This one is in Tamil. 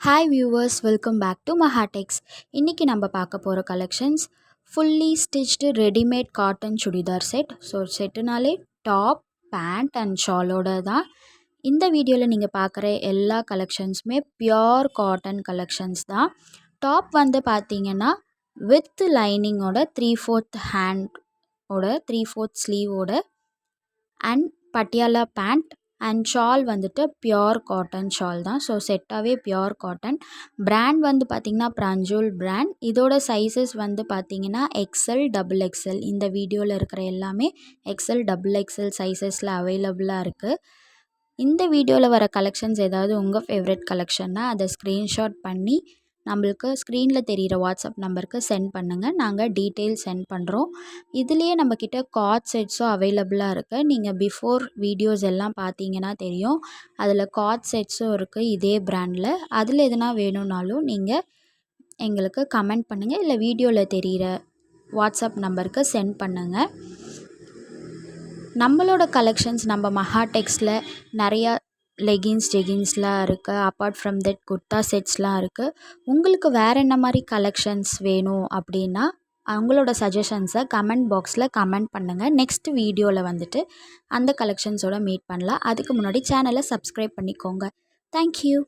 Hi viewers, welcome back to Mahatex. இன்றைக்கி நம்ம பார்க்க போகிற collections fully stitched readymade cotton churidar set. So செட்டுனாலே டாப், பேண்ட் அண்ட் ஷாலோட தான். இந்த வீடியோவில் நீங்கள் பார்க்குற எல்லா கலெக்ஷன்ஸுமே பியோர் காட்டன் கலெக்ஷன்ஸ் தான். டாப் வந்து பார்த்தீங்கன்னா வித் லைனிங்கோட 3/4 ஹேண்டோட 3/4 ஸ்லீவோட and Patiala pant and shawl வந்துட்டு பியோர் காட்டன் ஷால் தான். ஸோ செட்டாகவே பியோர் காட்டன். பிராண்ட் வந்து பார்த்திங்கன்னா பிராஞ்சூல் பிராண்ட். இதோட சைஸஸ் வந்து பார்த்திங்கன்னா எக்ஸ்எல், டபுள் எக்ஸ்எல். இந்த வீடியோவில் இருக்கிற எல்லாமே எக்ஸ்எல், டபுள் எக்ஸ்எல் சைஸஸில் அவைலபிளாக இருக்குது. இந்த வீடியோவில் வர கலெக்ஷன்ஸ் ஏதாவது உங்கள் ஃபேவரட் கலெக்ஷன்னா அதை ஸ்க்ரீன்ஷாட் பண்ணி நம்மளுக்கு ஸ்க்ரீனில் தெரிகிற வாட்ஸ்அப் நம்பருக்கு சென்ட் பண்ணுங்கள். நாங்கள் டீட்டெயில் சென்ட் பண்ணுறோம். இதுலேயே நம்மக்கிட்ட காட் செட்ஸும் அவைலபிளாக இருக்குது. நீங்கள் பிஃபோர் வீடியோஸ் எல்லாம் பார்த்தீங்கன்னா தெரியும். அதில் காட் செட்ஸும் இருக்குது இதே பிராண்டில். அதில் எதுனா வேணும்னாலும் நீங்கள் எங்களுக்கு கமெண்ட் பண்ணுங்கள், இல்லை வீடியோவில் தெரிகிற வாட்ஸ்அப் நம்பருக்கு சென்ட் பண்ணுங்கள். நம்மளோட கலெக்ஷன்ஸ் நம்ம மஹாடெக்ஸில் நிறையா லெகின்ஸ், ஜெகின்ஸ்லாம் இருக்குது. அப்பார்ட் ஃப்ரம் தட் குர்தா செட்ஸ்லாம் இருக்குது. உங்களுக்கு வேறு என்ன மாதிரி கலெக்ஷன்ஸ் வேணும் அப்படின்னா அவங்களோட சஜஷன்ஸை கமெண்ட் பாக்ஸில் கமெண்ட் பண்ணுங்கள். நெக்ஸ்ட் வீடியோவில் வந்துட்டு அந்த கலெக்ஷன்ஸோட மீட் பண்ணலாம். அதுக்கு முன்னாடி சேனலை சப்ஸ்கிரைப் பண்ணிக்கோங்க. தேங்க்யூ.